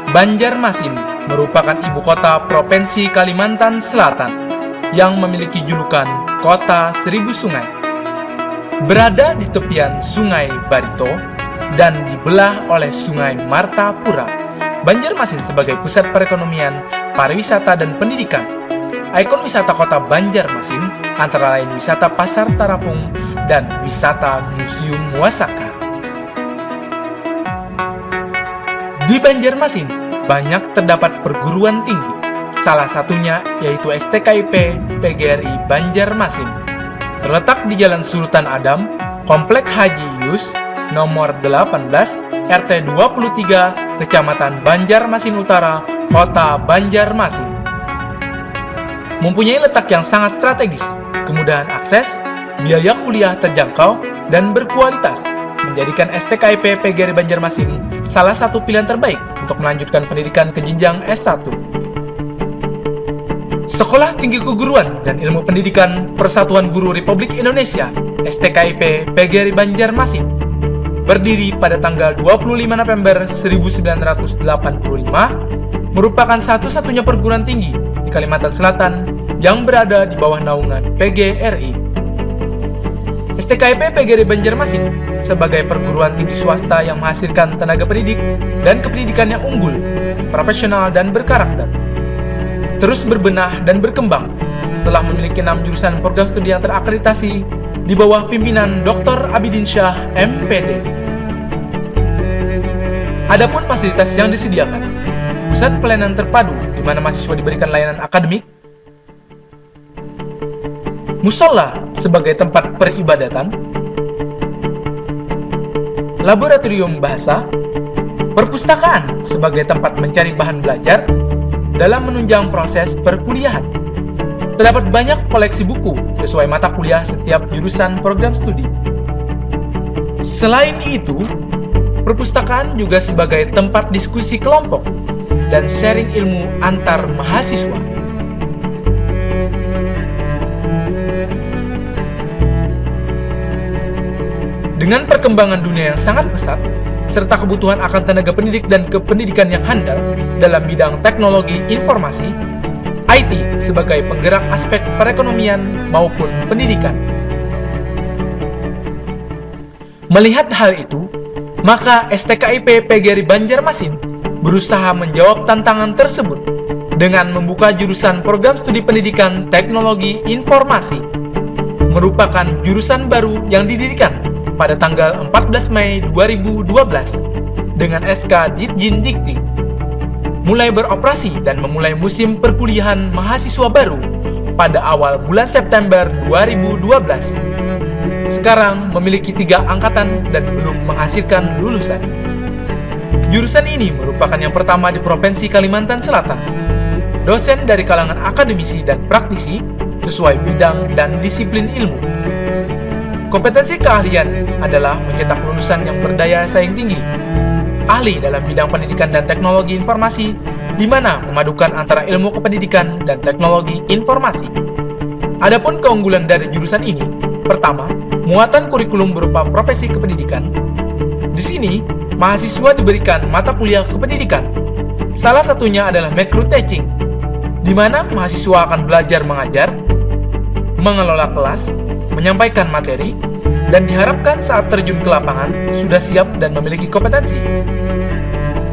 Banjarmasin merupakan ibu kota Provinsi Kalimantan Selatan yang memiliki julukan Kota Seribu Sungai. Berada di tepian Sungai Barito dan dibelah oleh Sungai Martapura, Banjarmasin sebagai pusat perekonomian, pariwisata, dan pendidikan. Ikon wisata kota Banjarmasin antara lain wisata Pasar Tarapung dan wisata Museum Muasaka. Di Banjarmasin banyak terdapat perguruan tinggi, salah satunya yaitu STKIP PGRI Banjarmasin. Terletak di Jalan Sultan Adam, Komplek Haji Yus, nomor 18, RT 23, Kecamatan Banjarmasin Utara, Kota Banjarmasin. Mempunyai letak yang sangat strategis, kemudahan akses, biaya kuliah terjangkau, dan berkualitas, menjadikan STKIP PGRI Banjarmasin salah satu pilihan terbaik untuk melanjutkan pendidikan ke jenjang S1. Sekolah Tinggi Keguruan dan Ilmu Pendidikan Persatuan Guru Republik Indonesia STKIP PGRI Banjarmasin berdiri pada tanggal 25 November 1985, merupakan satu-satunya perguruan tinggi di Kalimantan Selatan yang berada di bawah naungan PGRI. STKIP PGRI Banjarmasin sebagai perguruan tinggi swasta yang menghasilkan tenaga pendidik dan kependidikan yang unggul, profesional, dan berkarakter. Terus berbenah dan berkembang, telah memiliki 6 jurusan program studi yang terakreditasi di bawah pimpinan Dr. Abidin Syah, MPD. Adapun fasilitas yang disediakan, pusat pelayanan terpadu di mana mahasiswa diberikan layanan akademik, musola sebagai tempat peribadatan, laboratorium bahasa, perpustakaan sebagai tempat mencari bahan belajar dalam menunjang proses perkuliahan. Terdapat banyak koleksi buku sesuai mata kuliah setiap jurusan program studi. Selain itu, perpustakaan juga sebagai tempat diskusi kelompok dan sharing ilmu antar mahasiswa. Dengan perkembangan dunia yang sangat pesat, serta kebutuhan akan tenaga pendidik dan kependidikan yang handal dalam bidang teknologi informasi, IT sebagai penggerak aspek perekonomian maupun pendidikan. Melihat hal itu, maka STKIP PGRI Banjarmasin berusaha menjawab tantangan tersebut dengan membuka jurusan program studi pendidikan teknologi informasi, merupakan jurusan baru yang didirikan pada tanggal 14 Mei 2012 dengan SK Ditjen Dikti, mulai beroperasi dan memulai musim perkuliahan mahasiswa baru pada awal bulan September 2012. Sekarang memiliki 3 angkatan dan belum menghasilkan lulusan. Jurusan ini merupakan yang pertama di Provinsi Kalimantan Selatan. Dosen dari kalangan akademisi dan praktisi sesuai bidang dan disiplin ilmu. Kompetensi keahlian adalah mencetak lulusan yang berdaya saing tinggi, ahli dalam bidang pendidikan dan teknologi informasi, di mana memadukan antara ilmu kependidikan dan teknologi informasi. Adapun keunggulan dari jurusan ini, pertama, muatan kurikulum berupa profesi kependidikan. Di sini, mahasiswa diberikan mata kuliah kependidikan. Salah satunya adalah micro teaching, di mana mahasiswa akan belajar mengajar, mengelola kelas, menyampaikan materi, dan diharapkan saat terjun ke lapangan sudah siap dan memiliki kompetensi.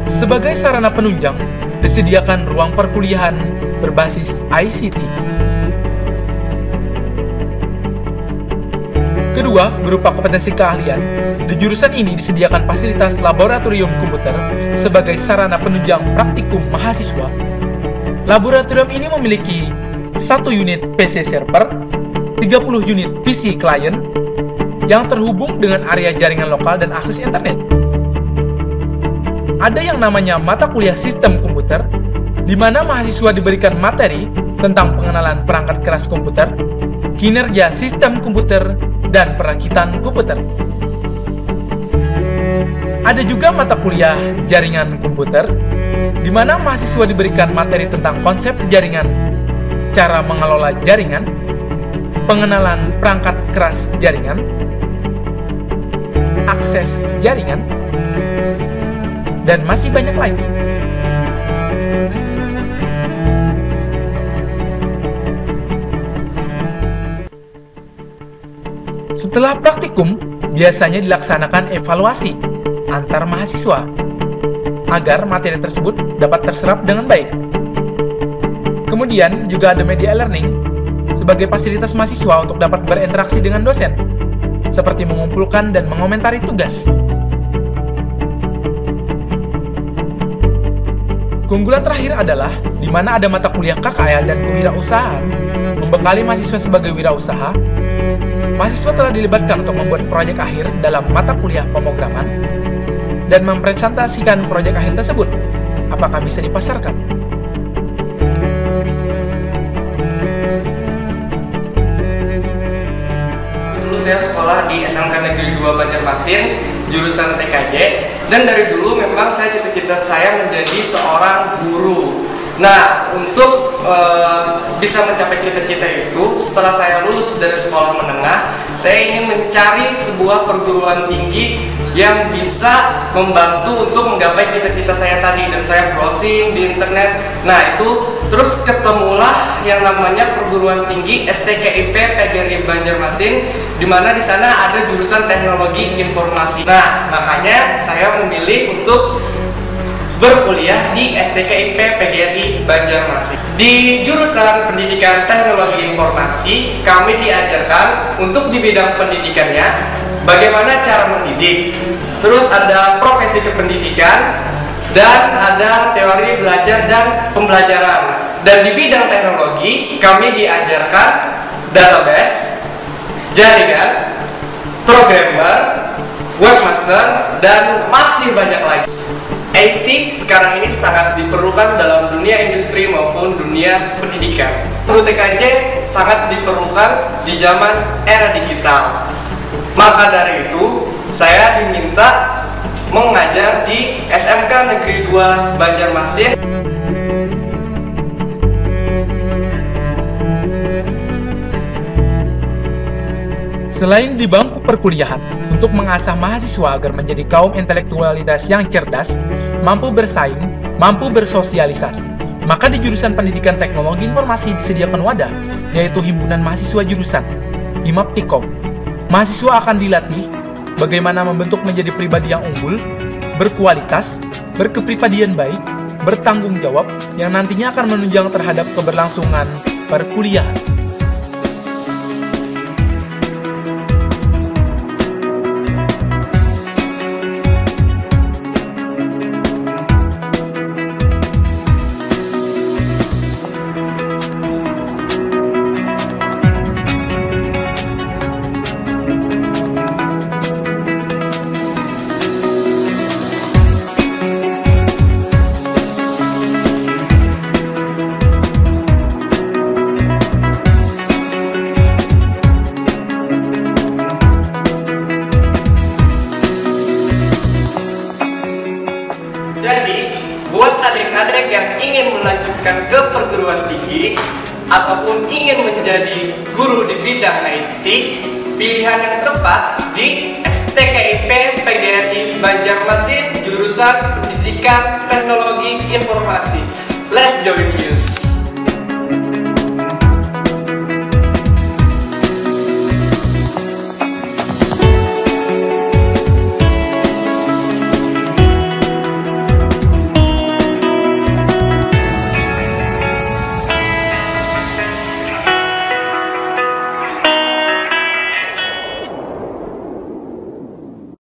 Sebagai sarana penunjang, disediakan ruang perkuliahan berbasis ICT. Kedua, berupa kompetensi keahlian, di jurusan ini disediakan fasilitas laboratorium komputer sebagai sarana penunjang praktikum mahasiswa. Laboratorium ini memiliki 1 unit PC server, 30 unit PC client yang terhubung dengan area jaringan lokal dan akses internet. Ada yang namanya mata kuliah sistem komputer, di mana mahasiswa diberikan materi tentang pengenalan perangkat keras komputer, kinerja sistem komputer, dan perakitan komputer. Ada juga mata kuliah jaringan komputer, di mana mahasiswa diberikan materi tentang konsep jaringan, cara mengelola jaringan, pengenalan perangkat keras jaringan, akses jaringan, dan masih banyak lagi. Setelah praktikum, biasanya dilaksanakan evaluasi antar mahasiswa agar materi tersebut dapat terserap dengan baik. Kemudian juga ada media learning sebagai fasilitas mahasiswa untuk dapat berinteraksi dengan dosen, seperti mengumpulkan dan mengomentari tugas. Keunggulan terakhir adalah di mana ada mata kuliah KKL dan kewirausahaan membekali mahasiswa sebagai wirausaha. Mahasiswa telah dilibatkan untuk membuat proyek akhir dalam mata kuliah pemrograman dan mempresentasikan proyek akhir tersebut. Apakah bisa dipasarkan? Dulu saya sekolah di SMK Negeri 2 Banjarmasin, jurusan TKJ, dan dari dulu memang cita-cita saya menjadi seorang guru. Nah, untuk bisa mencapai cita-cita itu, setelah saya lulus dari sekolah menengah, saya ingin mencari sebuah perguruan tinggi yang bisa membantu untuk menggapai cita-cita saya tadi, dan saya browsing di internet. Nah, itu terus ketemulah yang namanya perguruan tinggi STKIP PGRI Banjarmasin, di mana di sana ada jurusan teknologi informasi. Nah, makanya saya memilih untuk berkuliah di STKIP PGRI Banjarmasin. Di jurusan pendidikan teknologi informasi, kami diajarkan untuk di bidang pendidikannya bagaimana cara mendidik. Terus ada profesi kependidikan dan ada teori belajar dan pembelajaran. Dan di bidang teknologi, kami diajarkan database, jaringan, programmer, webmaster, dan masih banyak lagi. IT sekarang ini sangat diperlukan dalam dunia industri maupun dunia pendidikan. Menurut TKJ sangat diperlukan di zaman era digital. Maka dari itu, saya diminta mengajar di SMK Negeri 2 Banjarmasin. Selain di bangku perkuliahan, untuk mengasah mahasiswa agar menjadi kaum intelektualitas yang cerdas, mampu bersaing, mampu bersosialisasi, maka di jurusan pendidikan teknologi informasi disediakan wadah, yaitu Himpunan Mahasiswa Jurusan, Himaptikom. Mahasiswa akan dilatih bagaimana membentuk menjadi pribadi yang unggul, berkualitas, berkepribadian baik, bertanggung jawab, yang nantinya akan menunjang terhadap keberlangsungan perkuliahan. Jadi, buat adik-adik yang ingin melanjutkan ke perguruan tinggi ataupun ingin menjadi guru di bidang IT, pilihan yang tepat di STKIP PGRI Banjarmasin, jurusan Pendidikan Teknologi Informasi. Let's join news.